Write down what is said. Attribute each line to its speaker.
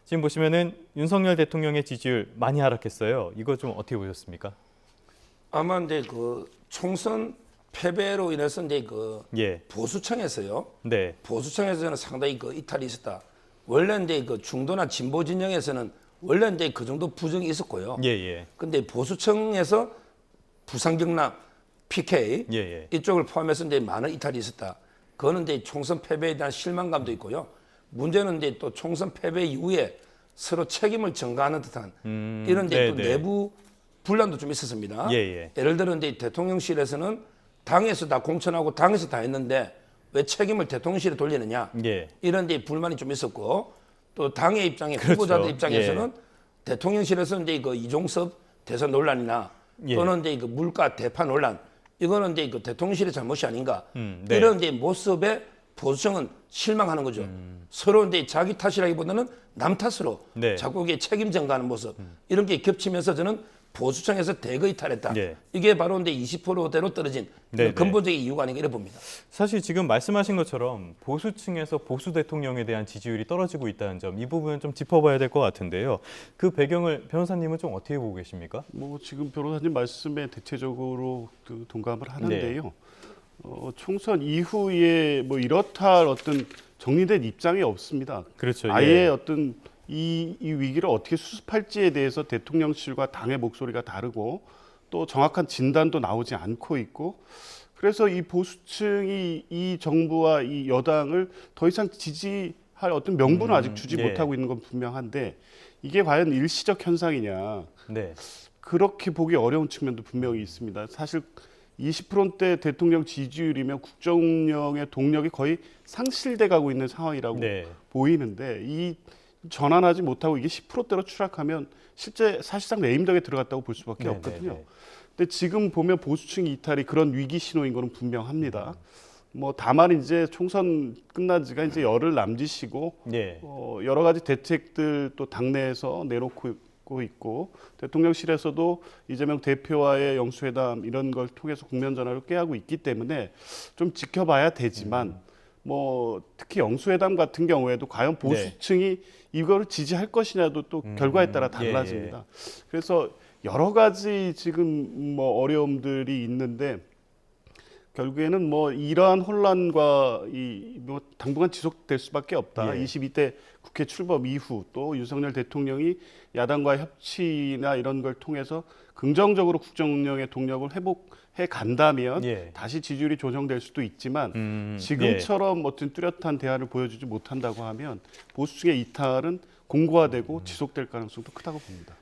Speaker 1: 지금 보시면은 윤석열 대통령의 지지율 많이 하락했어요. 이거 좀 어떻게 보셨습니까?
Speaker 2: 아마 이제 그 총선 패배로 인해서 이제 그
Speaker 1: 예.
Speaker 2: 보수층에서요.
Speaker 1: 네.
Speaker 2: 보수층에서는 상당히 그 이탈이 있었다. 원래 이제 그 중도나 진보 진영에서는 원래 이제 그 정도 부정이 있었고요.
Speaker 1: 예, 예.
Speaker 2: 근데 보수층에서 부상경남, PK
Speaker 1: 예, 예.
Speaker 2: 이쪽을 포함해서 이제 많은 이탈이 있었다. 그거는 이제 총선 패배에 대한 실망감도 있고요. 문제는 이제 또 총선 패배 이후에 서로 책임을 전가하는 듯한 이런 이제 또
Speaker 1: 네, 네.
Speaker 2: 내부 분란도 좀 있었습니다.
Speaker 1: 예, 예.
Speaker 2: 예를 들어 이제 대통령실에서는 당에서 다 공천하고 당에서 다 했는데 왜 책임을 대통령실에 돌리느냐
Speaker 1: 예.
Speaker 2: 이런 이제 불만이 좀 있었고 또 당의 입장에
Speaker 1: 그렇죠.
Speaker 2: 후보자들 입장에서는 대통령실에서 이제 그 이종섭 대선 논란이나
Speaker 1: 예.
Speaker 2: 또는 이제 그 물가 대파 논란 이거는 이제 그 대통령실의 잘못이 아닌가
Speaker 1: 네.
Speaker 2: 이런 이제 모습에 보수층은 실망하는 거죠. 서로 이제 자기 탓이라기보다는 남 탓으로
Speaker 1: 네.
Speaker 2: 자꾸 이게 책임 전가하는 모습 이런 게 겹치면서 저는 보수층에서 대거 이탈했다.
Speaker 1: 예.
Speaker 2: 이게 바로 이제 20%대로 떨어진
Speaker 1: 네,
Speaker 2: 근본적인 이유가 아닌가 이렇게 봅니다.
Speaker 1: 사실 지금 말씀하신 것처럼 보수층에서 보수 대통령에 대한 지지율이 떨어지고 있다는 점, 이 부분은 좀 짚어봐야 될 것 같은데요. 그 배경을 변호사님은 좀 어떻게 보고 계십니까?
Speaker 3: 뭐 지금 변호사님 말씀에 대체적으로 그 동감을 하는데요. 총선 이후에 뭐 이렇다 할 어떤 정리된 입장이 없습니다.
Speaker 1: 그렇죠.
Speaker 3: 아예
Speaker 1: 예.
Speaker 3: 어떤 이 위기를 어떻게 수습할지에 대해서 대통령실과 당의 목소리가 다르고 또 정확한 진단도 나오지 않고 있고 그래서 이 보수층이 이 정부와 이 여당을 더 이상 지지할 어떤 명분을 아직 주지
Speaker 1: 예.
Speaker 3: 못하고 있는 건 분명한데 이게 과연 일시적 현상이냐
Speaker 1: 네.
Speaker 3: 그렇게 보기 어려운 측면도 분명히 있습니다. 사실 20%대 대통령 지지율이면 국정운영의 동력이 거의 상실돼 가고 있는 상황이라고
Speaker 1: 네.
Speaker 3: 보이는데 이 전환하지 못하고 이게 10%대로 추락하면 실제 사실상 레임덕에 들어갔다고 볼 수밖에
Speaker 1: 네,
Speaker 3: 없거든요.
Speaker 1: 네, 네.
Speaker 3: 근데 지금 보면 보수층 이탈이 그런 위기 신호인 거는 분명합니다. 뭐 다만 이제 총선 끝난 지가 이제 열흘 남짓이고
Speaker 1: 예.
Speaker 3: 여러 가지 대책들 또 당내에서 내놓고 있고 대통령실에서도 이재명 대표와의 영수회담 이런 걸 통해서 국면 전환을 꾀하고 있기 때문에 좀 지켜봐야 되지만 뭐 특히 영수회담 같은 경우에도 과연 보수층이 이거를 지지할 것이냐도 또 결과에 따라 달라집니다. 그래서 여러 가지 지금 뭐 어려움들이 있는데 결국에는 뭐 이러한 혼란과 이 뭐 당분간 지속될 수밖에 없다.
Speaker 1: 예.
Speaker 3: 22대 국회 출범 이후 또 윤석열 대통령이 야당과 협치나 이런 걸 통해서 긍정적으로 국정 운영의 동력을 회복해 간다면
Speaker 1: 예.
Speaker 3: 다시 지지율이 조정될 수도 있지만 지금처럼 어떤 뚜렷한 대안을 보여주지 못한다고 하면 보수층의 이탈은 공고화되고 지속될 가능성도 크다고 봅니다.